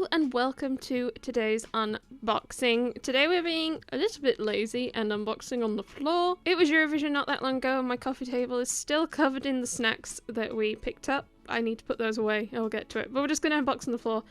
Hello and welcome to today's unboxing. Today we're being a little bit lazy and unboxing on the floor. It was Eurovision not that long ago and my coffee table is still covered in the snacks that we picked up. I need to put those away, I'll get to it. But we're just going to unbox on the floor.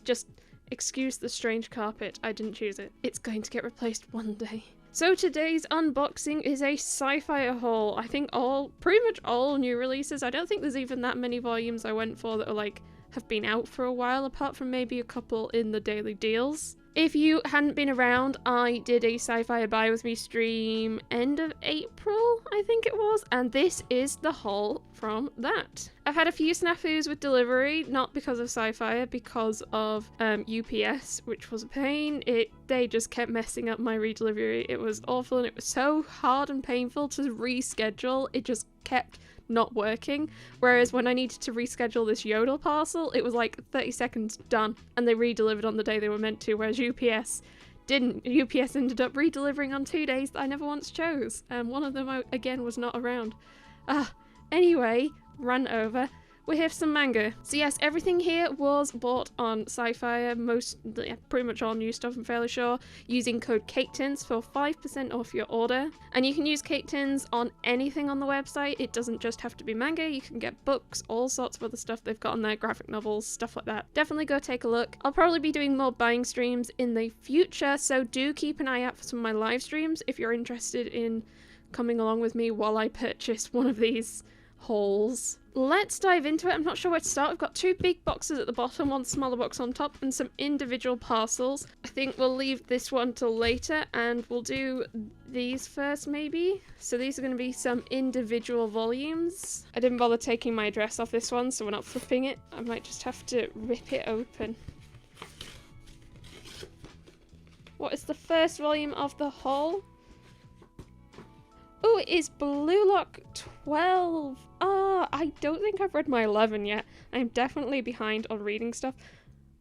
Just excuse the strange carpet, I didn't choose it. It's going to get replaced one day. So today's unboxing is a Scifier haul. I think pretty much all new releases. I don't think there's even that many volumes I went for that are like have been out for a while, apart from maybe a couple in the daily deals. If you hadn't been around, I did a Scifier Buy With Me stream end of April, I think it was, and this is the haul from that. I've had a few snafus with delivery, not because of Scifier, because of UPS, which was a pain. They just kept messing up my redelivery. It was awful and it was so hard and painful to reschedule. It just kept not working, whereas when I needed to reschedule this Yodel parcel, it was like 30 seconds done, and they re-delivered on the day they were meant to, whereas UPS didn't. UPS ended up re-delivering on 2 days that I never once chose, and one of them again was not around. Anyway, run over. We have some manga. So yes, everything here was bought on Scifier, pretty much all new stuff I'm fairly sure, using code Caketinz for 5% off your order. And you can use Caketinz on anything on the website. It doesn't just have to be manga, you can get books, all sorts of other stuff they've got on there, graphic novels, stuff like that. Definitely go take a look. I'll probably be doing more buying streams in the future, so do keep an eye out for some of my live streams if you're interested in coming along with me while I purchase one of these hauls. Let's dive into it. I'm not sure where to start. We've got 2 big boxes at the bottom, one smaller box on top, and some individual parcels. I think we'll leave this one till later and we'll do these first maybe. So these are going to be some individual volumes. I didn't bother taking my address off this one, so we're not flipping it. I might just have to rip it open. What is the first volume of the haul? Oh, it is Blue Lock 12. I don't think I've read my 11 yet. I'm definitely behind on reading stuff.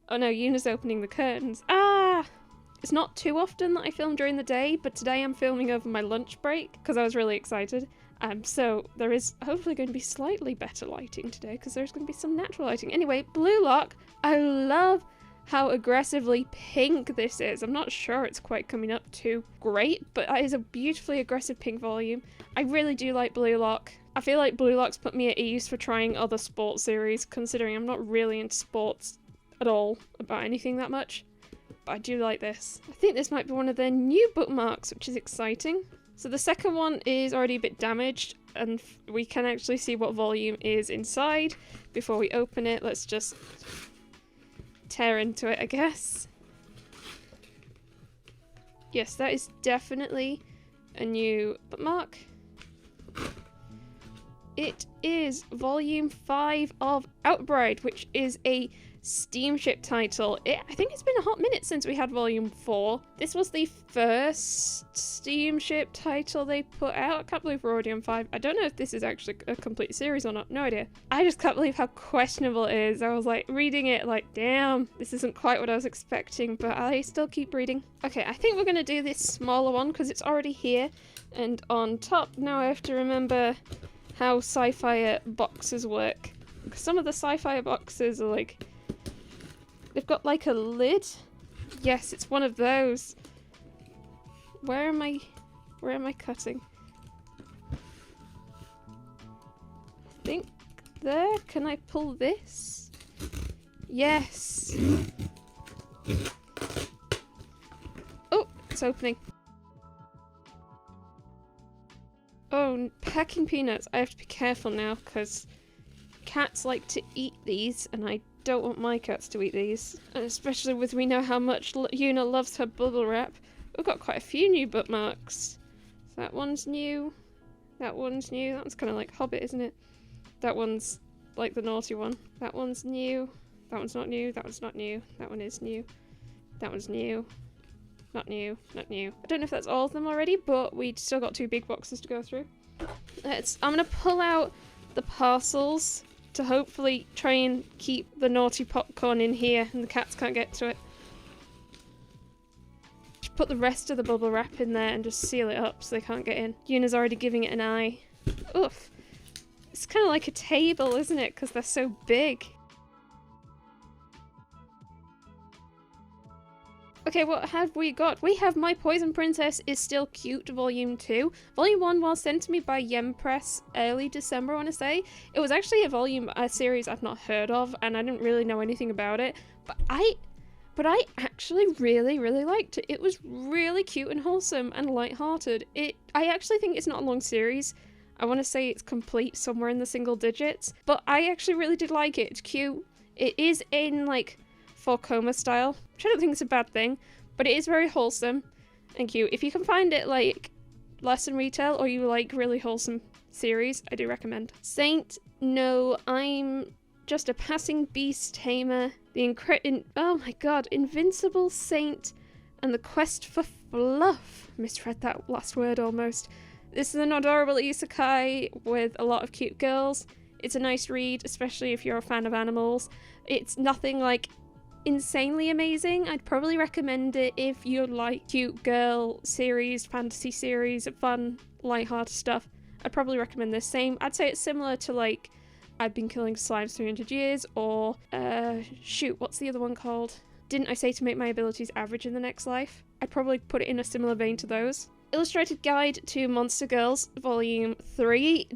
Oh no, Yuna's opening the curtains. It's not too often that I film during the day, but today I'm filming over my lunch break because I was really excited. So there is hopefully going to be slightly better lighting today because there's going to be some natural lighting. Anyway, Blue Lock, I love how aggressively pink this is. I'm not sure it's quite coming up too great, but it is a beautifully aggressive pink volume. I really do like Blue Lock. I feel like Blue Lock's put me at ease for trying other sports series, considering I'm not really into sports at all about anything that much. But I do like this. I think this might be one of their new bookmarks, which is exciting. So the second one is already a bit damaged, and we can actually see what volume is inside. Before we open it, let's just tear into it, I guess. Yes, that is definitely a new bookmark. It is volume 5 of Outbride, which is a steamship title. I think it's been a hot minute since we had volume 4. This was the first steamship title they put out. I can't believe we're already on 5. I don't know if this is actually a complete series or not. No idea. I just can't believe how questionable it is. I was like reading it like, damn, this isn't quite what I was expecting, but I still keep reading. Okay, I think we're going to do this smaller one because it's already here and on top. Now I have to remember how Scifier boxes work. Because some of the Scifier boxes are like, they've got like a lid. Yes, it's one of those. Where am I cutting? I think there. Can I pull this? Yes. Oh, it's opening. Oh, packing peanuts. I have to be careful now because cats like to eat these and I don't want my cats to eat these. And especially with we know how much Yuna loves her bubble wrap. We've got quite a few new bookmarks. So that one's new. That one's new. That one's kind of like Hobbit, isn't it? That one's like the naughty one. That one's new. That one's not new. That one's not new. That one is new. That one's new. Not new, not new. I don't know if that's all of them already, but we still got 2 big boxes to go through. I'm gonna pull out the parcels to hopefully try and keep the naughty popcorn in here and the cats can't get to it. Just put the rest of the bubble wrap in there and just seal it up so they can't get in. Yuna's already giving it an eye. Oof. It's kind of like a table, isn't it? Because they're so big. Okay, what have we got? We have My Poison Princess is Still Cute, Volume 2. Volume 1 was sent to me by Yem Press early December, I want to say. It was actually a series I'd not heard of, and I didn't really know anything about it. But I actually really, really liked it. It was really cute and wholesome and lighthearted. I actually think it's not a long series. I want to say it's complete somewhere in the single digits, but I actually really did like it. It's cute. It is in, like, for coma style, which I don't think is a bad thing, but it is very wholesome and cute. If you can find it like less in retail or you like really wholesome series, I do recommend. Saint, no, I'm just a passing beast tamer. Oh my god, Invincible Saint and the Quest for Fluff. Misread that last word almost. This is an adorable isekai with a lot of cute girls. It's a nice read, especially if you're a fan of animals. It's nothing like insanely amazing. I'd probably recommend it if you like cute girl series, fantasy series, fun, lighthearted stuff. I'd probably recommend this. Same, I'd say it's similar to like I've Been Killing Slimes 300 Years or shoot, what's the other one called? Didn't I Say to Make My Abilities Average in the Next Life? I'd probably put it in a similar vein to those. Illustrated Guide to Monster Girls, Volume 3.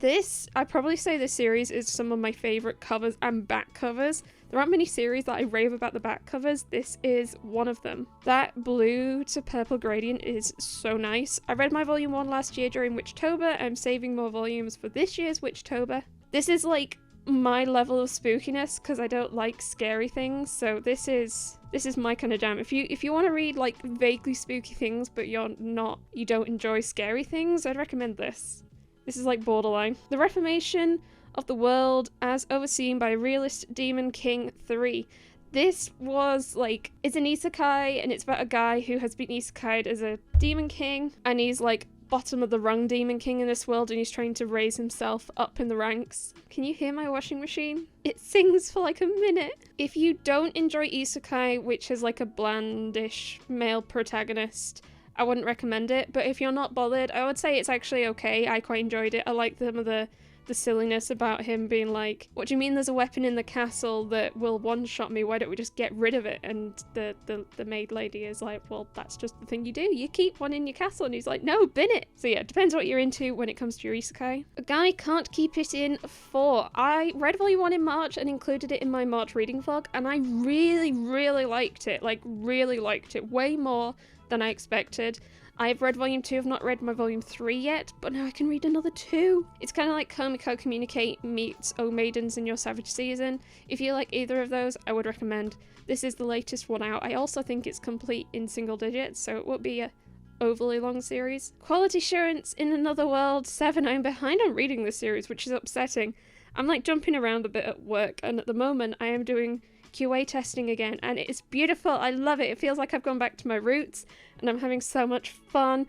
I'd probably say this series is some of my favourite covers and back covers. There aren't many series that I rave about the back covers. This is one of them. That blue to purple gradient is so nice. I read my Volume 1 last year during Witchtober. I'm saving more volumes for this year's Witchtober. This is like my level of spookiness because I don't like scary things, so this is my kind of jam. If you want to read like vaguely spooky things but you don't enjoy scary things, I'd recommend this. This is like borderline. The Reformation of the World as Overseen by Realist Demon King 3. This was like, it's an isekai and it's about a guy who has been isekai'd as a demon king and he's like bottom of the rung demon king in this world and he's trying to raise himself up in the ranks. Can you hear my washing machine? It sings for like a minute. If you don't enjoy isekai, which is like a blandish male protagonist, I wouldn't recommend it, but if you're not bothered, I would say it's actually okay. I quite enjoyed it. I like some of the silliness about him being like, what do you mean there's a weapon in the castle that will one-shot me? Why don't we just get rid of it? And the maid lady is like, well, that's just the thing you do. You keep one in your castle. And he's like, no, bin it. So yeah, it depends what you're into when it comes to your isekai. A Guy Can't Keep It in 4. I read Volume 1 in March and included it in my March reading vlog, and I really, really liked it. Like, really liked it. Way more than I expected. I've read Volume 2, I've not read my Volume 3 yet, but now I can read another 2. It's kind of like Komiko Communicate meets O Maidens in Your Savage Season. If you like either of those, I would recommend. This is the latest one out. I also think it's complete in single digits, so it won't be a overly long series. Quality Assurance in Another World 7. I'm behind on reading this series, which is upsetting. I'm like jumping around a bit at work, and at the moment I am doing QA testing again, and it is beautiful. I love it. It feels like I've gone back to my roots and I'm having so much fun,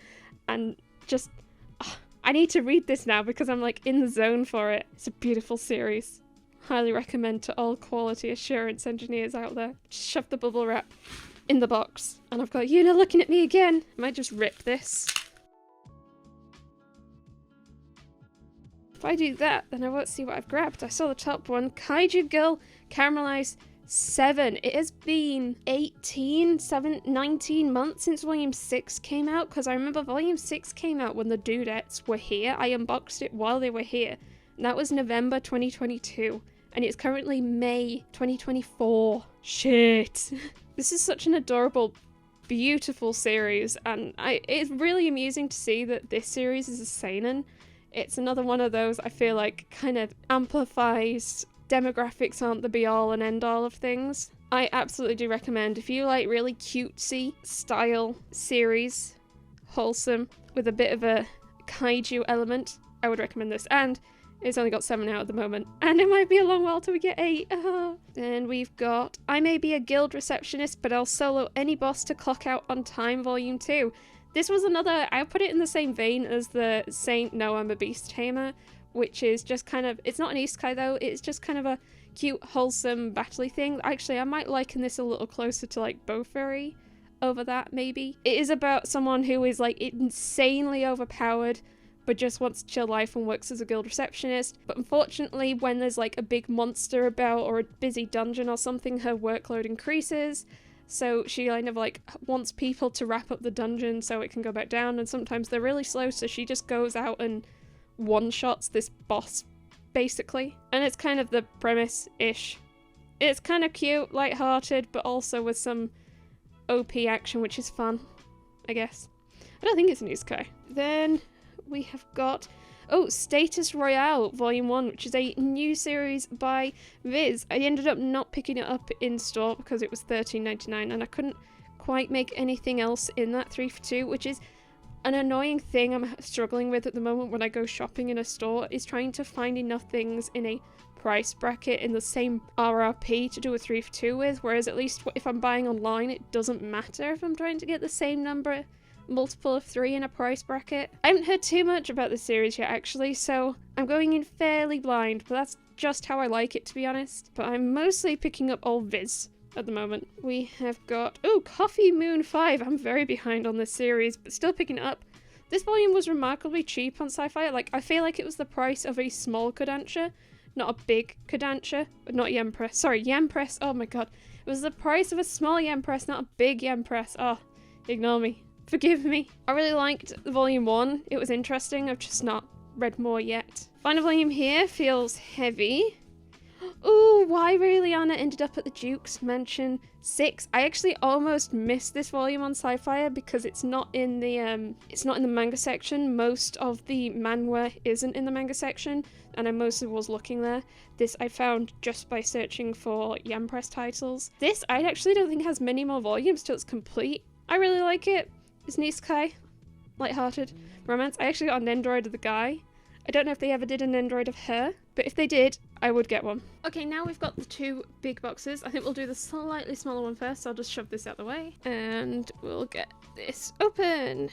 and just I need to read this now because I'm like in the zone for it. It's a beautiful series. Highly recommend to all quality assurance engineers out there. Just shove the bubble wrap in the box, and I've got Yuna looking at me again. I might just rip this. If I do that, then I won't see what I've grabbed. I saw the top one. Kaiju Girl Caramelized 7. It has been 19 months since Volume 6 came out, because I remember Volume 6 came out when the dudettes were here. I unboxed it while they were here, and that was November 2022, and it's currently May 2024. Shit. This is such an adorable, beautiful series, and it's really amusing to see that this series is a seinen. It's another one of those I feel like kind of amplifies demographics aren't the be-all and end-all of things. I absolutely do recommend, if you like really cutesy style series, wholesome, with a bit of a kaiju element, I would recommend this. And it's only got 7 out at the moment, and it might be a long while till we get 8. Then we've got I May Be a Guild Receptionist, but I'll solo any boss to clock out on time, Volume 2. This was another, I put it in the same vein as the Saint No I'm a Beast Tamer, which is just kind of, it's not an isekai though, it's just kind of a cute, wholesome, battle-y thing. Actually, I might liken this a little closer to like Bofuri over that, maybe. It is about someone who is like insanely overpowered, but just wants to chill life and works as a guild receptionist. But unfortunately, when there's like a big monster about or a busy dungeon or something, her workload increases. So she kind of like wants people to wrap up the dungeon so it can go back down, and sometimes they're really slow, so she just goes out and one-shots this boss, basically. And it's kind of the premise-ish. It's kind of cute, light-hearted, but also with some OP action, which is fun, I guess. I don't think it's an isekai. Then we have got, oh, Status Royale Volume 1, which is a new series by Viz. I ended up not picking it up in store because it was $13.99 and I couldn't quite make anything else in that 3 for 2, which is an annoying thing I'm struggling with at the moment when I go shopping in a store, is trying to find enough things in a price bracket in the same RRP to do a 3 for 2 with, whereas at least if I'm buying online it doesn't matter if I'm trying to get the same multiple of 3 in a price bracket. I haven't heard too much about this series yet actually, so I'm going in fairly blind, but that's just how I like it, to be honest. But I'm mostly picking up old Viz at the moment. We have got, oh, Coffee Moon 5. I'm very behind on this series, but still picking it up. This volume was remarkably cheap on Scifier. Like, I feel like it was the price of a small Kodansha, not a big Kodansha, but not Yen Press. Sorry, Yen Press. Oh my god. It was the price of a small Yen Press, not a big Yen Press. Oh, ignore me. Forgive me. I really liked Volume 1. It was interesting. I've just not read more yet. Final volume here feels heavy. Ooh, why Raeliana ended up at the Duke's Mansion 6. I actually almost missed this volume on Scifier because it's not in the manga section. Most of the manhwa isn't in the manga section, and I mostly was looking there. This I found just by searching for Yen Press titles. This I actually don't think has many more volumes till it's complete. I really like it. It's an isekai, lighthearted romance. I actually got an Android of the guy. I don't know if they ever did an Android of her, but if they did, I would get one. Okay, now we've got the 2 big boxes. I think we'll do the slightly smaller one first, so I'll just shove this out the way. And we'll get this open.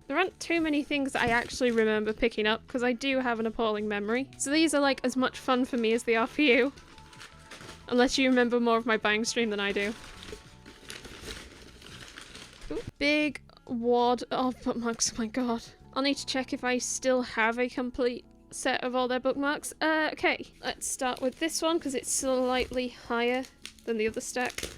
There aren't too many things I actually remember picking up, because I do have an appalling memory. So these are like as much fun for me as they are for you. Unless you remember more of my buying stream than I do. Ooh, big wad of bookmarks, oh my god. I'll need to check if I still have a complete set of all their bookmarks. Okay, let's start with this one because it's slightly higher than the other stack.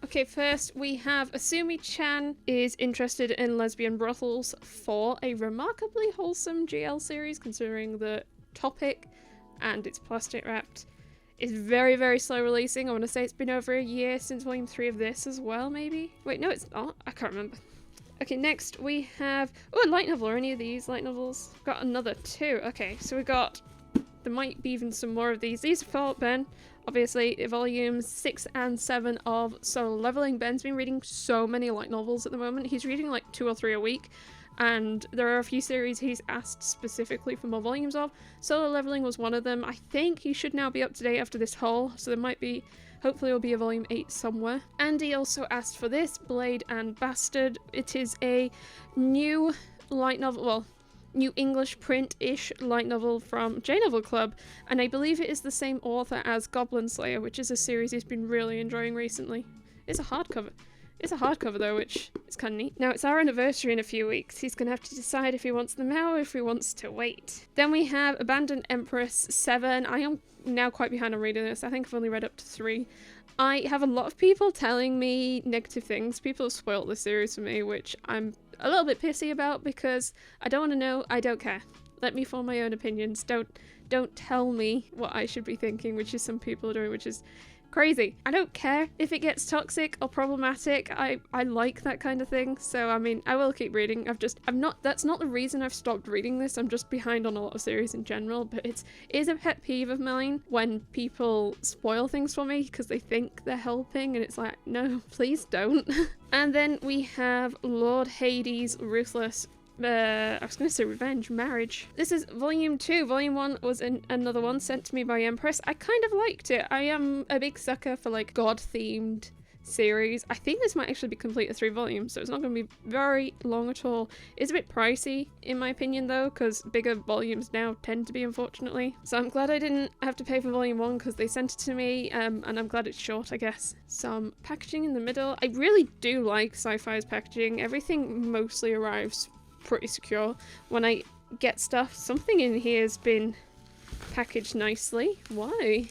Okay, first we have Asumi-chan is interested in lesbian brothels for a remarkably wholesome GL series considering the topic, and it's plastic wrapped. It's very, very slow releasing. I want to say it's been over a year since volume 3 of this as well, maybe? Wait, no, it's not. I can't remember. Okay, next we have, oh, a light novel. Are any of these light novels? Got another 2. Okay, so we got, there might be even some more of these. These are for Ben, obviously, volumes 6 and 7 of Solo Leveling. Ben's been reading so many light novels at the moment. He's reading like 2 or 3 a week. And there are a few series he's asked specifically for more volumes of. Solo Leveling was one of them. I think he should now be up to date after this haul, so there might be, hopefully it'll be a volume 8 somewhere. And he also asked for this, Blade and Bastard. It is a new light novel, well, new English print-ish light novel from J-Novel Club, and I believe it is the same author as Goblin Slayer, which is a series he's been really enjoying recently. It's a hardcover. It's a hardcover though, which is kind of neat. Now it's our anniversary in a few weeks. He's going to have to decide if he wants them now or if he wants to wait. Then we have Abandoned Empress 7. I am now quite behind on reading this. I think I've only read up to 3. I have a lot of people telling me negative things. People have spoiled this series for me, which I'm a little bit pissy about because I don't want to know. I don't care. Let me form my own opinions. Don't tell me what I should be thinking, which is some people are doing, which is crazy. I don't care if it gets toxic or problematic. I like that kind of thing. So I mean, I will keep reading. That's not the reason I've stopped reading this. I'm just behind on a lot of series in general, but it is a pet peeve of mine when people spoil things for me because they think they're helping and it's like, no, please don't. And then we have Lord Hades' Ruthless I was going to say Revenge Marriage. This is volume 2. Volume 1 was another one sent to me by Empress. I kind of liked it. I am a big sucker for like god-themed series. I think this might actually be complete of 3 volumes, so it's not going to be very long at all. It's a bit pricey in my opinion though, because bigger volumes now tend to be, unfortunately. So I'm glad I didn't have to pay for volume 1 because they sent it to me, and I'm glad it's short, I guess. Some packaging in the middle. I really do like Sci-Fi's packaging. Everything mostly arrives pretty secure. When I get stuff. Something in here has been packaged nicely. Why?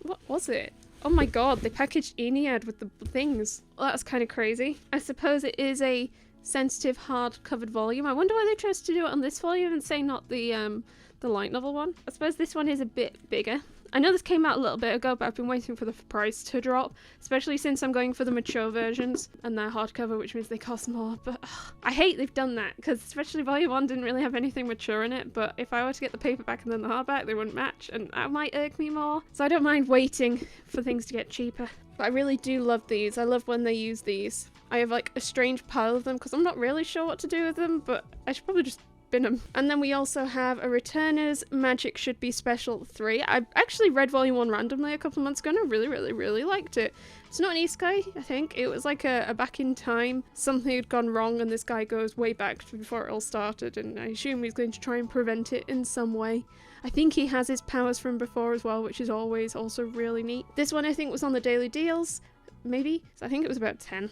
What was it? Oh my god, they packaged Aeneid with the things. Well, that's kind of crazy. I suppose it is a sensitive hard-covered volume. I wonder why they chose to do it on this volume and say not the light novel one. I suppose this one is a bit bigger. I know this came out a little bit ago, but I've been waiting for the price to drop, especially since I'm going for the mature versions and they're hardcover, which means they cost more. But I hate they've done that, because especially volume 1 didn't really have anything mature in it, but if I were to get the paperback and then the hardback, they wouldn't match, and that might irk me more. So I don't mind waiting for things to get cheaper. But I really do love these. I love when they use these. I have like a strange pile of them because I'm not really sure what to do with them, but I should probably just bin them. And then we also have a Returners Magic Should Be Special 3. I actually read volume 1 randomly a couple of months ago and I really liked it. It's not an isekai, I think. It was like a back in time. Something had gone wrong and this guy goes way back to before it all started, and I assume he's going to try and prevent it in some way. I think he has his powers from before as well, which is always also really neat. This one I think was on the daily deals, maybe? So I think it was about 10.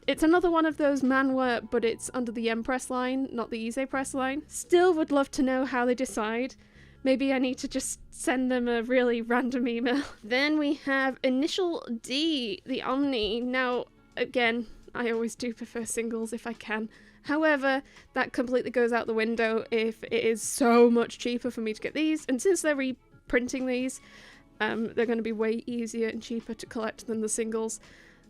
It's another one of those manhwa, but it's under the Empress line, not the Ise Press line. Still would love to know how they decide. Maybe I need to just send them a really random email. Then we have Initial D, the Omni. Now, again, I always do prefer singles if I can. However, that completely goes out the window if it is so much cheaper for me to get these. And since they're reprinting these, they're going to be way easier and cheaper to collect than the singles.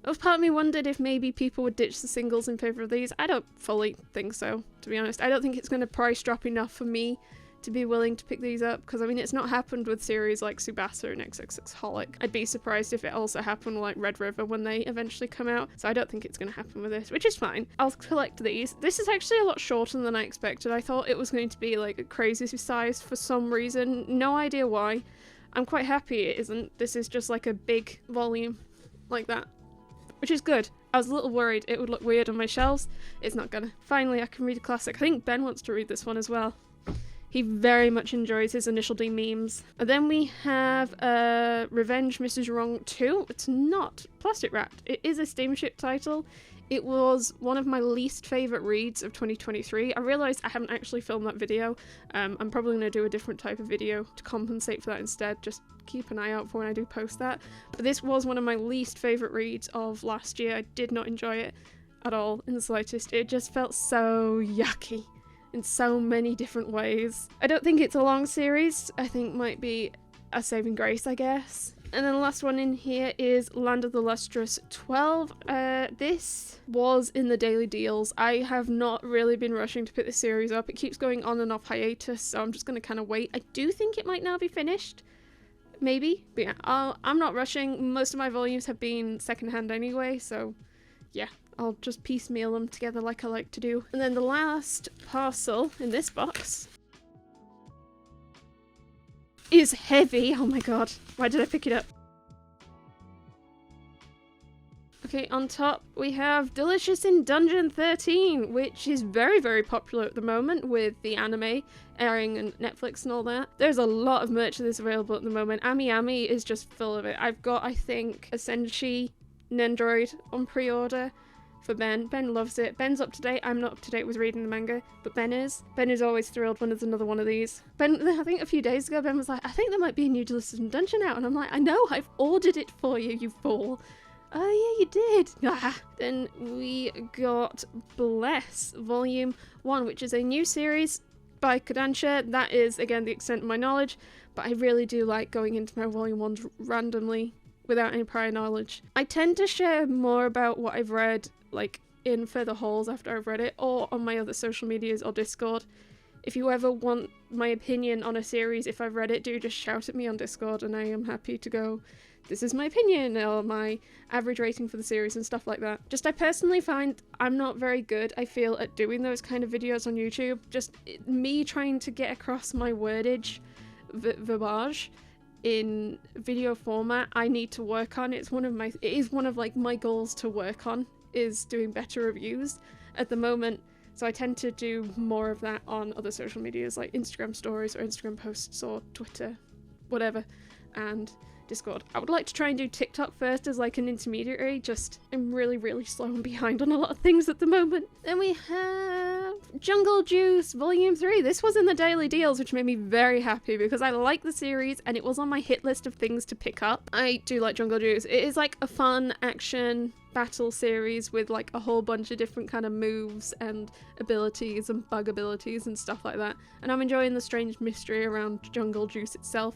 Part of me wondered if maybe people would ditch the singles in favour of these. I don't fully think so, to be honest. I don't think it's going to price drop enough for me to be willing to pick these up, because I mean it's not happened with series like Tsubasa and XXXholic. I'd be surprised if it also happened with like Red River when they eventually come out, so I don't think it's going to happen with this, which is fine. I'll collect these. This is actually a lot shorter than I expected. I thought it was going to be like a crazy size for some reason. No idea why. I'm quite happy it isn't. This is just like a big volume like that, which is good. I was a little worried it would look weird on my shelves. It's not gonna. Finally, I can read a classic. I think Ben wants to read this one as well. He very much enjoys his Initial D memes. And then we have Revenge Mrs. Wrong 2. It's not plastic wrapped. It is a steamship title. It was one of my least favourite reads of 2023. I realised I haven't actually filmed that video. I'm probably going to do a different type of video to compensate for that instead. Just keep an eye out for when I do post that. But this was one of my least favourite reads of last year. I did not enjoy it at all in the slightest. It just felt so yucky in so many different ways. I don't think it's a long series. I think might be a saving grace, I guess. And then the last one in here is Land of the Lustrous 12. This was in the daily deals. I have not really been rushing to pick this series up. It keeps going on and off hiatus, so I'm just going to kind of wait. I do think it might now be finished. Maybe. But yeah, I'm not rushing. Most of my volumes have been secondhand anyway, so yeah. I'll just piecemeal them together like I like to do. And then the last parcel in this box is heavy. Oh my god, why did I pick it up? Okay, on top we have Delicious in Dungeon 13, which is very popular at the moment with the anime airing and Netflix and all that. There's a lot of merch of this available at the moment. Ami Ami is just full of it. I've got, I think, a Senshi Nendoroid on pre-order for Ben. Ben loves it. Ben's up to date. I'm not up to date with reading the manga, but Ben is. Ben is always thrilled when there's another one of these. Ben, I think a few days ago, Ben was like, I think there might be a new Delicious in Dungeon out, and I'm like, I know, I've ordered it for you, you fool. Oh yeah, you did. Ah. Then we got Bless Volume 1, which is a new series by Kodansha. That is, again, the extent of my knowledge, but I really do like going into my Volume 1s randomly without any prior knowledge. I tend to share more about what I've read like in further hauls after I've read it, or on my other social medias or Discord. If you ever want my opinion on a series, if I've read it, do just shout at me on Discord and I am happy to go, this is my opinion, or my average rating for the series and stuff like that. Just I personally find I'm not very good, I feel, at doing those kind of videos on YouTube. Just me trying to get across my wordage, verbage, in video format, I need to work on. It is one of like my goals to work on, is doing better reviews at the moment, so I tend to do more of that on other social medias like Instagram stories or Instagram posts or Twitter, whatever, and Discord. I would like to try and do TikTok first as like an intermediary, just I'm really, really slow and behind on a lot of things at the moment. Then we have Jungle Juice Volume 3. This was in the daily deals, which made me very happy because I like the series and it was on my hit list of things to pick up. I do like Jungle Juice. It is like a fun action battle series with like a whole bunch of different kind of moves and abilities and bug abilities and stuff like that, and I'm enjoying the strange mystery around Jungle Juice itself.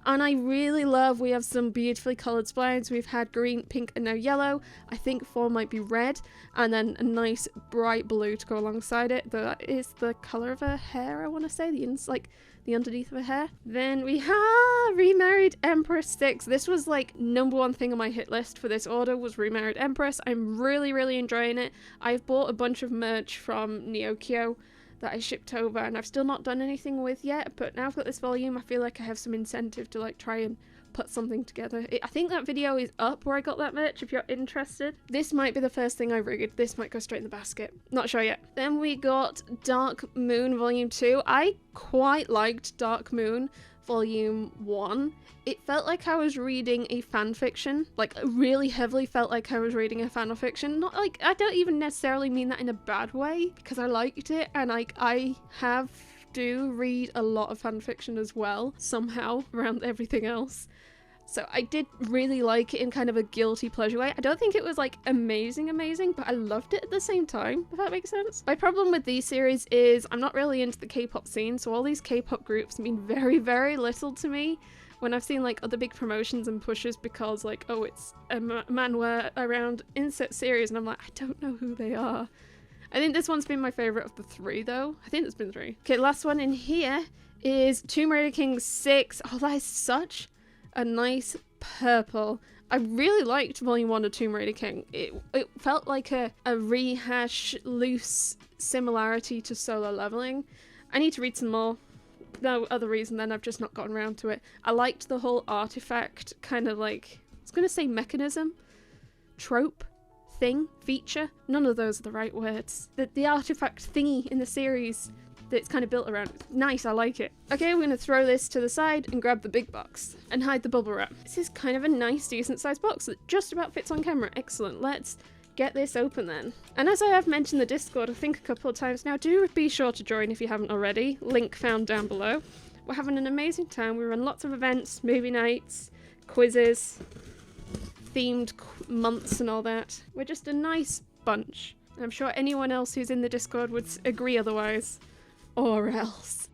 And I really love, we have some beautifully coloured splines. We've had green, pink, and now yellow. I think 4 might be red, and then a nice bright blue to go alongside it. That is the colour of her hair, I want to say, like the underneath of her hair. Then we have Remarried Empress 6. This was like #1 thing on my hit list for this order, was Remarried Empress. I'm really, really enjoying it. I've bought a bunch of merch from Neokyo that I shipped over and I've still not done anything with yet, but now I've got this volume, I feel like I have some incentive to like try and put something together. I think that video is up where I got that merch if you're interested. This might be the first thing I read. This might go straight in the basket. Not sure yet. Then we got Dark Moon Volume 2. I quite liked Dark Moon Volume 1. It felt like I was reading a fan fiction, like really heavily felt like I was reading a fan fiction. Not like, I don't even necessarily mean that in a bad way, because I liked it, and like I do read a lot of fan fiction as well, somehow, around everything else. So I did really like it in kind of a guilty pleasure way. I don't think it was like amazing, but I loved it at the same time, if that makes sense. My problem with these series is I'm not really into the K-pop scene, so all these K-pop groups mean very, very little to me when I've seen like other big promotions and pushes because like, oh, it's a manhwa around insert series, and I'm like, I don't know who they are. I think this one's been my favourite of the 3 though. I think there's been 3. Okay, last one in here is Tomb Raider King 6. Oh, that is such a nice purple. I really liked Volume 1 of Tomb Raider King. It felt like a rehash, loose similarity to Solo Leveling. I need to read some more. No other reason than I've just not gotten around to it. I liked the whole artifact kind of like, I was gonna say mechanism, trope, thing, feature. None of those are the right words. The artifact thingy in the series that's kind of built around. Nice, I like it. Okay, we're gonna throw this to the side and grab the big box and hide the bubble wrap. This is kind of a nice, decent sized box that just about fits on camera. Excellent. Let's get this open then. And as I have mentioned the Discord, I think a couple of times now, do be sure to join if you haven't already. Link found down below. We're having an amazing time. We run lots of events, movie nights, quizzes, themed months and all that. We're just a nice bunch. I'm sure anyone else who's in the Discord would agree otherwise. Or else.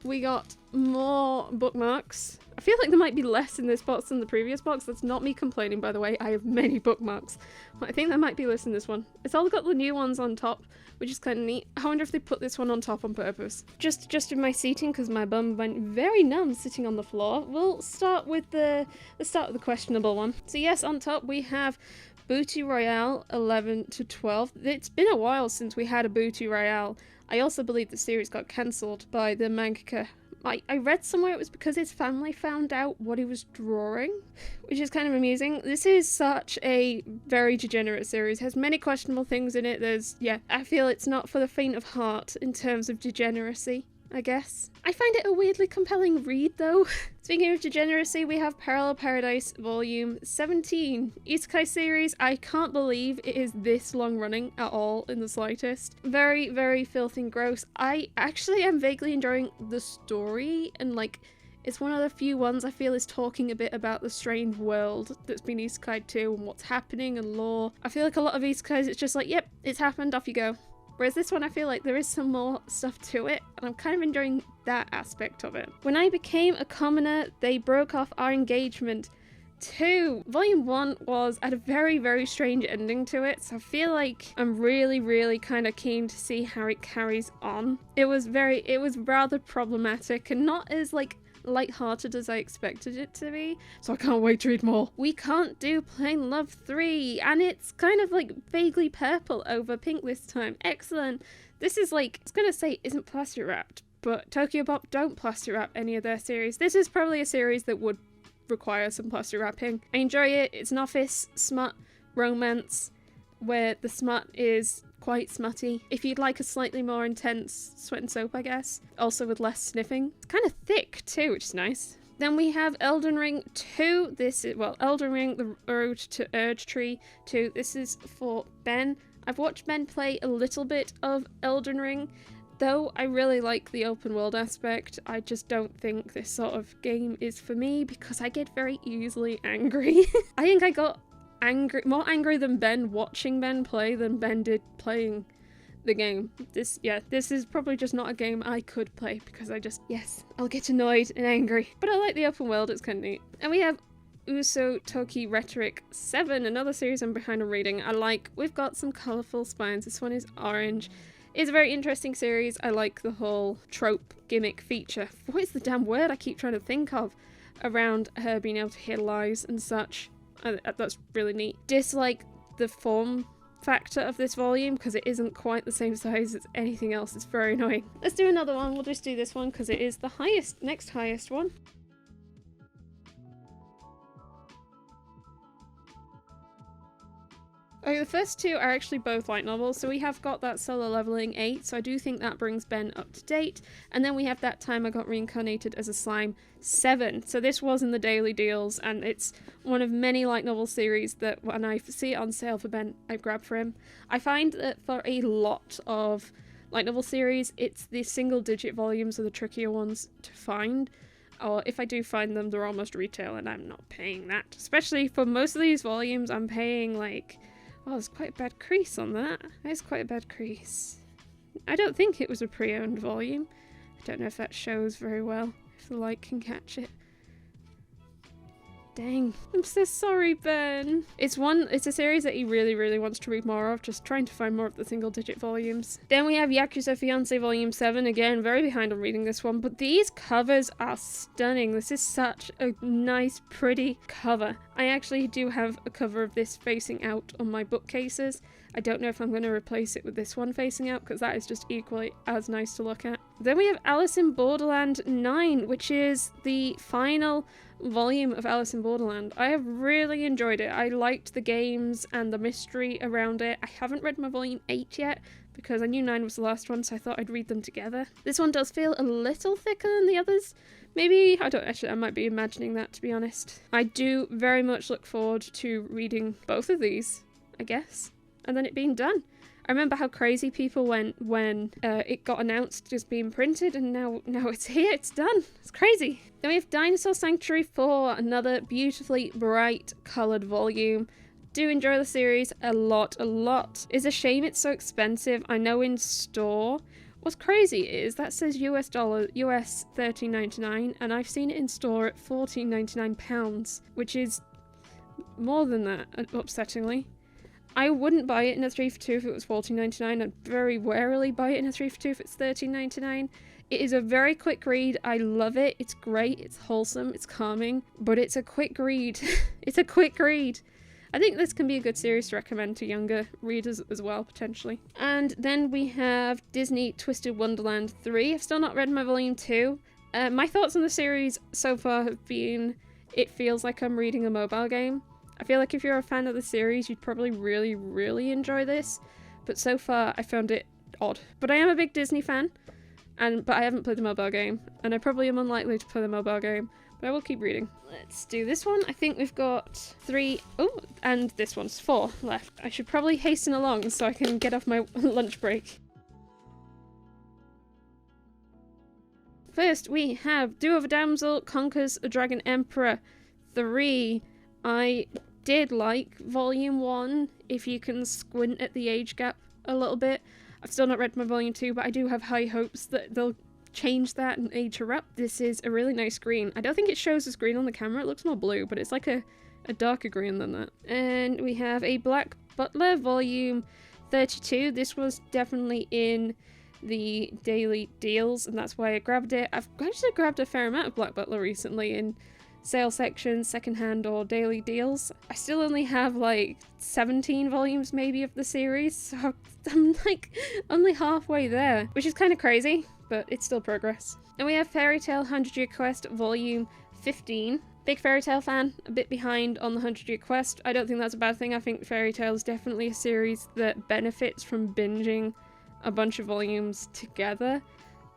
We got more bookmarks. I feel like there might be less in this box than the previous box. That's not me complaining, by the way. I have many bookmarks. But I think there might be less in this one. It's all got the new ones on top, which is kind of neat. I wonder if they put this one on top on purpose. Just adjusted my seating because my bum went very numb sitting on the floor. We'll start with the questionable one. So yes, on top we have Booty Royale 11 to 12. It's been a while since we had a Booty Royale. I also believe the series got cancelled by the mangaka. I read somewhere it was because his family found out what he was drawing, which is kind of amusing. This is such a very degenerate series. It has many questionable things in it. I feel it's not for the faint of heart in terms of degeneracy, I guess. I find it a weirdly compelling read though. Speaking of degeneracy, we have Parallel Paradise Volume 17. Isekai series, I can't believe it is this long running at all in the slightest. Very, very filthy and gross. I actually am vaguely enjoying the story, and like, it's one of the few ones I feel is talking a bit about the strange world that's been isekai to and what's happening and lore. I feel like a lot of isekais it's just like, yep, it's happened, off you go. Whereas this one I feel like there is some more stuff to it, and I'm kind of enjoying that aspect of it. When I became a commoner, they broke off our engagement. 2. Volume 1 was at a very, very strange ending to it, so I feel like I'm really, really kind of keen to see how it carries on. It was rather problematic and not as like light-hearted as I expected it to be, so I can't wait to read more. We can't do Plain Love 3, and it's kind of like vaguely purple over pink this time. Excellent. This is like, I was gonna say isn't plastic wrapped, but Tokyo Pop don't plastic wrap any of their series. This is probably a series that would require some plastic wrapping. I enjoy it. It's an office, smut, romance, where the smut is quite smutty. If you'd like a slightly more intense sweat and soap, I guess, also with less sniffing. It's kind of thick too, which is nice. Then we have Elden Ring 2. This is, well, Elden Ring, The Road to Urge Tree 2. This is for Ben. I've watched Ben play a little bit of Elden Ring, though I really like the open world aspect. I just don't think this sort of game is for me because I get very easily angry. I think I got more angry than Ben watching Ben play than Ben did playing the game. This is probably just not a game I could play because yes, I'll get annoyed and angry. But I like the open world, it's kind of neat. And we have Uso Toki Rhetoric 7, another series I'm behind on reading. We've got some colourful spines. This one is orange. It's a very interesting series. I like the whole trope gimmick feature. What is the damn word I keep trying to think of around her being able to hear lies and such? That's really neat. Dislike the form factor of this volume because it isn't quite the same size as anything else. It's very annoying. Let's do another one. We'll just do this one because it is the next highest one. Okay, the first two are actually both light novels, so we have got that Solo Leveling 8, so I do think that brings Ben up to date, and then we have That Time I Got Reincarnated as a Slime 7. So this was in the daily deals, and it's one of many light novel series that when I see it on sale for Ben, I grab for him. I find that for a lot of light novel series, it's the single digit volumes are the trickier ones to find. Or if I do find them, they're almost retail, and I'm not paying that. Especially for most of these volumes, I'm paying like... Oh, there's quite a bad crease on that. That is quite a bad crease. I don't think it was a pre-owned volume. I don't know if that shows very well, if the light can catch it. Dang. I'm so sorry, Ben. It's a series that he really, really wants to read more of, just trying to find more of the single-digit volumes. Then we have Yakuza Fiancé Volume 7. Again, very behind on reading this one, but these covers are stunning. This is such a nice, pretty cover. I actually do have a cover of this facing out on my bookcases. I don't know if I'm going to replace it with this one facing out, because that is just equally as nice to look at. Then we have Alice in Borderland 9, which is the final volume of Alice in Borderland. I have really enjoyed it. I liked the games and the mystery around it. I haven't read my volume 8 yet because I knew 9 was the last one, so I thought I'd read them together. This one does feel a little thicker than the others. Maybe, I might be imagining that, to be honest. I do very much look forward to reading both of these, I guess, and then it being done. I remember how crazy people went when it got announced just being printed, and now it's here, it's done. It's crazy. Then we have Dinosaur Sanctuary 4, another beautifully bright coloured volume. Do enjoy the series a lot. It's a shame it's so expensive. I know in store. What's crazy is that says US $13.99, and I've seen it in store at £14.99, which is more than that, upsettingly. I wouldn't buy it in a 3 for 2 if it was $14.99. I'd very warily buy it in a 3 for 2 if it's $13.99. It is a very quick read. I love it. It's great. It's wholesome. It's calming. But it's a quick read. It's a quick read. I think this can be a good series to recommend to younger readers as well, potentially. And then we have Disney Twisted Wonderland 3. I've still not read my volume 2. My thoughts on the series so far have been, it feels like I'm reading a mobile game. I feel like if you're a fan of the series, you'd probably really, really enjoy this. But so far, I found it odd. But I am a big Disney fan, but I haven't played the mobile game. And I probably am unlikely to play the mobile game, but I will keep reading. Let's do this one. I think we've got 3, and this one's 4 left. I should probably hasten along so I can get off my lunch break. First, we have Do of a Damsel Conquers a Dragon Emperor 3. I did like volume 1 if you can squint at the age gap a little bit. I've still not read my volume 2, but I do have high hopes that they'll change that and age her up. This is a really nice green. I don't think it shows as green on the camera. It looks more blue, but it's like a darker green than that. And we have a Black Butler volume 32. This was definitely in the daily deals, and that's why I grabbed it. I've actually grabbed a fair amount of Black Butler recently in sale sections, secondhand, or daily deals. I still only have like 17 volumes maybe of the series, so I'm like only halfway there, which is kind of crazy, but it's still progress. And we have Fairy Tail 100 Year Quest volume 15. Big Fairy Tail fan, a bit behind on the 100-year quest. I don't think that's a bad thing. I think Fairy Tail is definitely a series that benefits from binging a bunch of volumes together,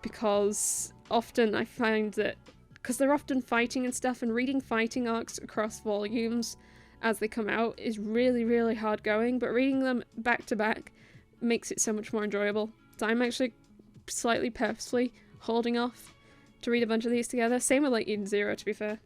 because often I find that, because they're often fighting and stuff, and reading fighting arcs across volumes as they come out is really, really hard going, but reading them back to back makes it so much more enjoyable. So I'm actually slightly purposefully holding off to read a bunch of these together. Same with like Eden Zero, to be fair.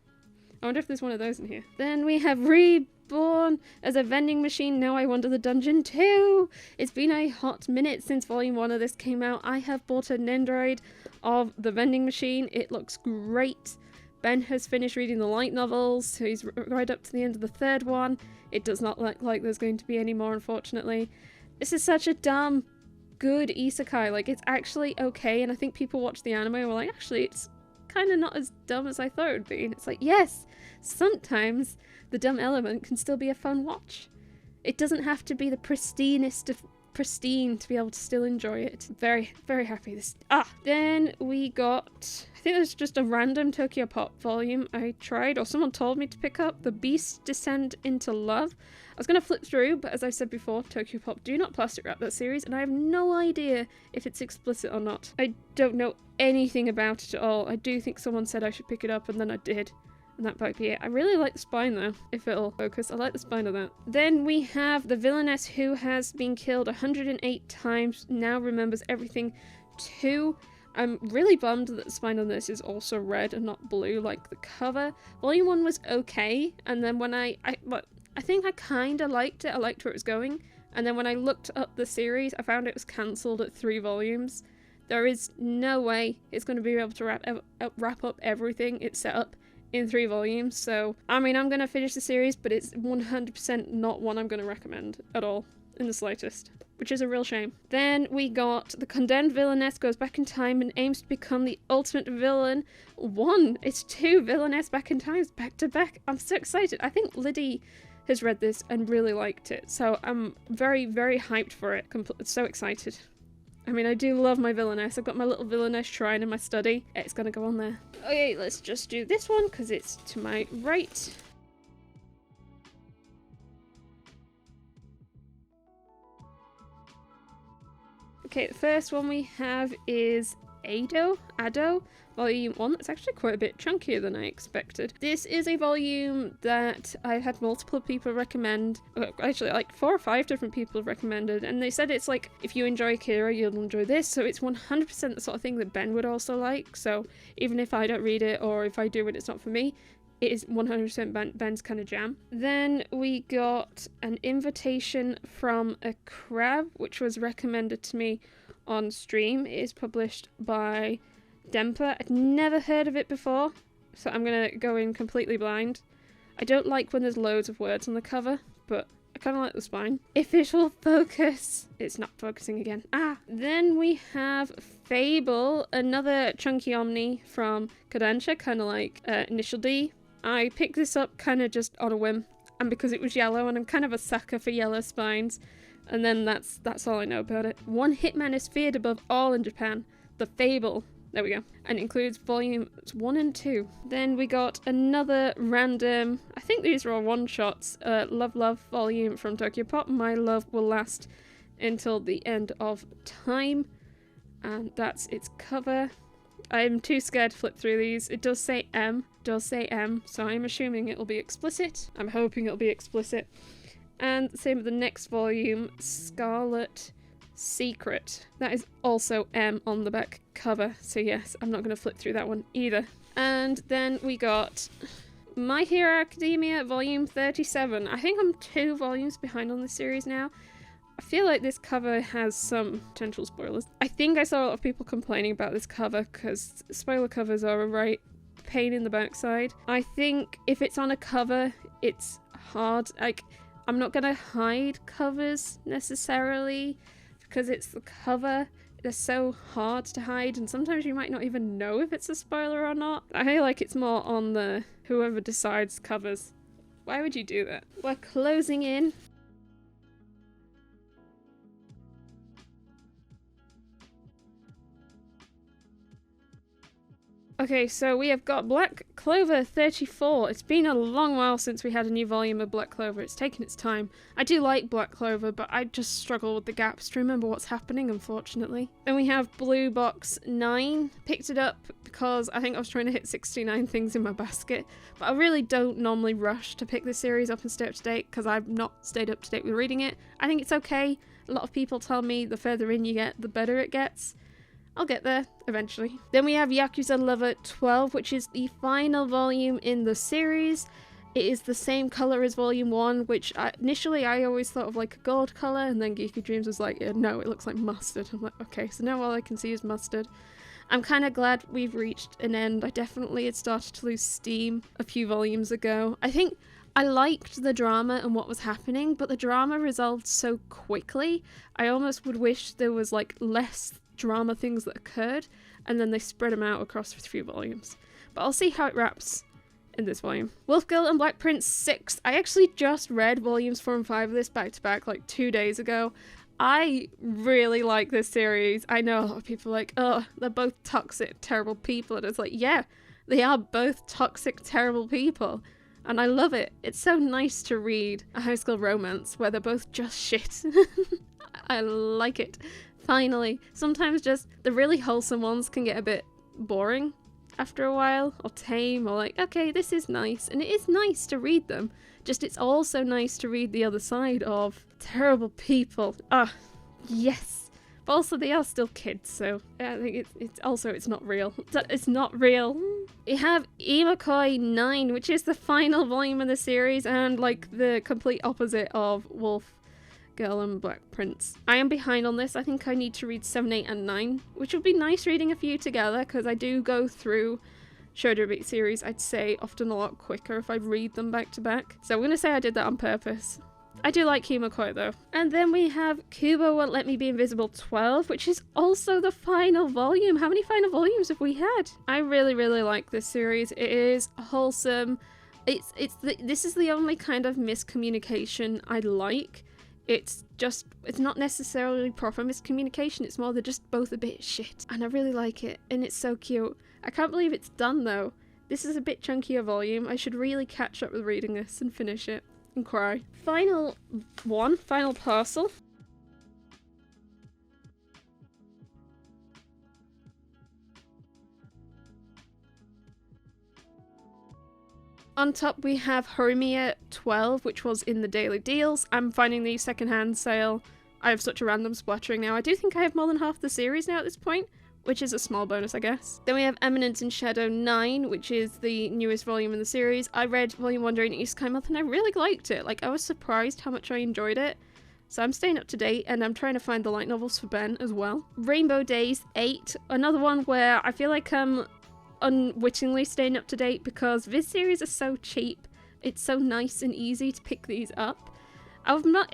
I wonder if there's one of those in here. Then we have Reborn as a vending machine. Now I Wander the Dungeon 2. It's been a hot minute since volume 1 of this came out. I have bought an Nendoroid of the vending machine. It looks great. Ben has finished reading the light novels, so he's right up to the end of the third one. It does not look like there's going to be any more, unfortunately. This is such a dumb, good isekai. Like, it's actually okay, and I think people watch the anime and were like, actually, it's kind of not as dumb as I thought it would be. And it's like, yes, sometimes the dumb element can still be a fun watch. It doesn't have to be the pristinest of pristine to be able to still enjoy it. Very, very happy. Then we got, I think there's just a random Tokyo Pop volume I tried, or someone told me to pick up, The Beasts Descend into Love. I was going to flip through, but as I said before, Tokyo Pop do not plastic wrap that series, and I have no idea if it's explicit or not. I don't know anything about it at all. I do think someone said I should pick it up, and then I did. And that might be it. I really like the spine though, if it'll focus. I like the spine of that. Then we have the villainess who has been killed 108 times, now remembers everything 2. I'm really bummed that the spine on this is also red and not blue like the cover. Volume 1 was okay, and then when I think I kind of liked it. I liked where it was going. And then when I looked up the series, I found it was cancelled at 3 volumes. There is no way it's going to be able to wrap up everything it's set up in 3 volumes. So, I mean, I'm going to finish the series, but it's 100% not one I'm going to recommend at all, in the slightest. Which is a real shame. Then we got the condemned villainess goes back in time and aims to become the ultimate villain. It's 2 villainess back in times, back to back. I'm so excited. I think Liddy has read this and really liked it. So I'm very, very hyped for it. So excited. I mean, I do love my villainess. I've got my little villainess shrine in my study. It's gonna go on there. Okay, let's just do this one because it's to my right. Okay, the first one we have is Ado, volume 1. That's actually quite a bit chunkier than I expected. This is a volume that I've had multiple people recommend. Actually, like 4 or 5 different people have recommended, and they said it's like, if you enjoy Akira, you'll enjoy this. So it's 100% the sort of thing that Ben would also like. So even if I don't read it, or if I do and it's not for me, it is 100% Ben's kind of jam. Then we got an invitation from a crab, which was recommended to me on stream. It is published by Dempa. I'd never heard of it before, so I'm gonna go in completely blind. I don't like when there's loads of words on the cover, but I kind of like the spine. If it will focus. It's not focusing again. Then we have Fable, another chunky omni from Kodansha, kind of like Initial D. I picked this up kind of just on a whim, and because it was yellow, and I'm kind of a sucker for yellow spines, and then that's all I know about it. One hitman is feared above all in Japan. The Fable. There we go. And includes volumes 1 and 2. Then we got another random, I think these are all one-shots, Love volume from Tokyo Pop. My Love Will Last Until the End of Time. And that's its cover. I'm too scared to flip through these. It does say M, so I'm assuming it'll be explicit. I'm hoping it'll be explicit. And same with the next volume, Scarlet Secret. That is also M on the back cover, so yes, I'm not going to flip through that one either. And then we got My Hero Academia volume 37. I think I'm 2 volumes behind on this series now. I feel like this cover has some potential spoilers. I think I saw a lot of people complaining about this cover because spoiler covers are a right pain in the backside. I think if it's on a cover, it's hard. Like, I'm not gonna hide covers necessarily because it's the cover. They're so hard to hide, and sometimes you might not even know if it's a spoiler or not. I feel like it's more on the whoever decides covers. Why would you do that? We're closing in. Okay, so we have got Black Clover 34. It's been a long while since we had a new volume of Black Clover. It's taken its time. I do like Black Clover, but I just struggle with the gaps to remember what's happening, unfortunately. Then we have Blue Box 9. Picked it up because I think I was trying to hit 69 things in my basket, but I really don't normally rush to pick this series up and stay up to date because I've not stayed up to date with reading it. I think it's okay. A lot of people tell me the further in you get, the better it gets. I'll get there eventually. Then we have Yakuza Lover 12, which is the final volume in the series. It is the same colour as volume 1, which initially I always thought of like a gold colour, and then Geeky Dreams was like, yeah, no, it looks like mustard. I'm like, okay, so now all I can see is mustard. I'm kind of glad we've reached an end. I definitely had started to lose steam a few volumes ago. I think I liked the drama and what was happening, but the drama resolved so quickly. I almost would wish there was like less drama things that occurred, and then they spread them out across a few volumes. But I'll see how it wraps in this volume. Wolf Girl and Black Prince 6. I actually just read volumes 4 and 5 of this back to back like 2 days ago. I really like this series. I know a lot of people are like, oh, they're both toxic, terrible people. And it's like, yeah, they are both toxic, terrible people. And I love it. It's so nice to read a high school romance where they're both just shit. I like it. Finally. Sometimes just the really wholesome ones can get a bit boring after a while, or tame, or like, okay, this is nice. And it is nice to read them. Just it's also nice to read the other side of terrible people. Ah, yes. But also they are still kids, so I think it's not real. It's not real. We have Imakoi 9, which is the final volume of the series and like the complete opposite of Wolf Girl and Black Prince. I am behind on this. I think I need to read 7, 8 and 9, which would be nice reading a few together because I do go through Shoujo Beat series, I'd say, often a lot quicker if I read them back to back. So I'm going to say I did that on purpose. I do like Imakoi though. And then we have Kubo Won't Let Me Be Invisible 12, which is also the final volume. How many final volumes have we had? I really, really like this series. It is wholesome. This is the only kind of miscommunication I like. It's not necessarily proper miscommunication, it's more they're just both a bit shit. And I really like it, and it's so cute. I can't believe it's done though. This is a bit chunkier volume. I should really catch up with reading this and finish it and cry. Final parcel. On top we have Horimiya 12, which was in the daily deals. I'm finding the secondhand sale. I have such a random splattering now. I do think I have more than half the series now at this point, which is a small bonus, I guess. Then we have Eminence in Shadow 9, which is the newest volume in the series. I read volume 1 during Isekai month and I really liked it. Like, I was surprised how much I enjoyed it. So I'm staying up to date and I'm trying to find the light novels for Ben as well. Rainbow Days 8, another one where I feel like I'm unwittingly staying up to date because this series is so cheap. It's so nice and easy to pick these up. I'm not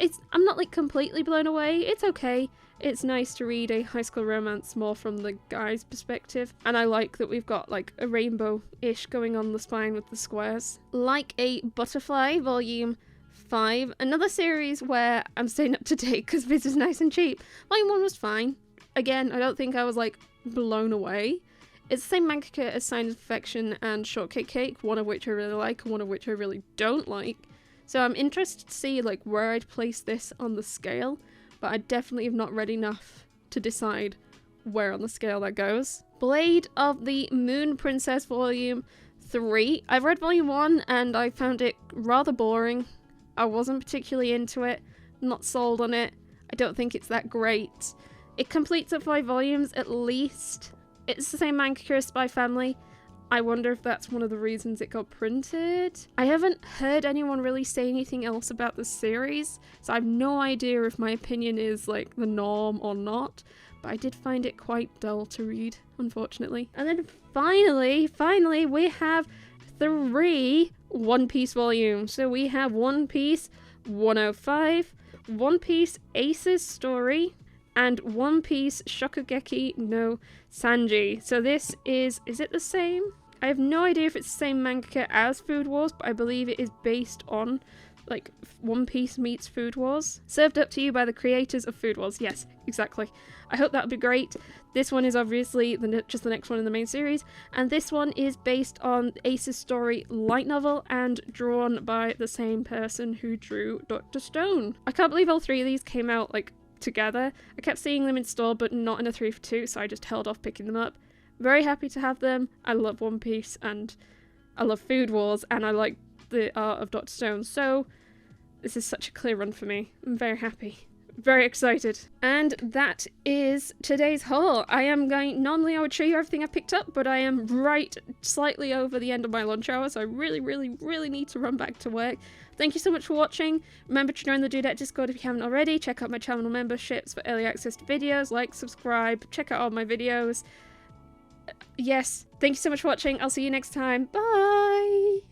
like completely blown away. It's okay. It's nice to read a high school romance more from the guy's perspective, and I like that we've got like a rainbow-ish going on the spine with the squares. Like a Butterfly volume 5, another series where I'm staying up to date because this is nice and cheap. Volume 1 was fine. Again, I don't think I was like blown away. It's the same mangaka as Signs of Affection and Shortcake Cake, one of which I really like and one of which I really don't like. So I'm interested to see like where I'd place this on the scale, but I definitely have not read enough to decide where on the scale that goes. Blade of the Moon Princess volume 3. I've read volume 1 and I found it rather boring. I wasn't particularly into it, not sold on it. I don't think it's that great. It completes at 5 volumes at least. It's the same mangaka as Spy Family. I wonder if that's one of the reasons it got printed. I haven't heard anyone really say anything else about the series, so I have no idea if my opinion is like the norm or not, but I did find it quite dull to read, unfortunately. And then finally, we have 3 One Piece volumes. So we have One Piece 105, One Piece Ace's Story, and One Piece Shokugeki no Sanji. So this is it the same? I have no idea if it's the same mangaka as Food Wars, but I believe it is based on like One Piece meets Food Wars. Served up to you by the creators of Food Wars. Yes, exactly. I hope that'll be great. This one is obviously just the next one in the main series, and this one is based on Ace's Story light novel and drawn by the same person who drew Dr. Stone. I can't believe all three of these came out like together. I kept seeing them in store but not in a 3 for 2, so I just held off picking them up. Very happy to have them. I love One Piece and I love Food Wars and I like the art of Dr. Stone, so this is such a clear run for me. I'm very happy. Very excited. And that is today's haul. Normally I would show you everything I picked up, but I am right slightly over the end of my lunch hour, so I really need to run back to work. Thank you so much for watching. Remember to join the Dudette Discord if you haven't already. Check out my channel memberships for early access to videos. Like, subscribe, check out all my videos. Yes, thank you so much for watching. I'll see you next time. Bye!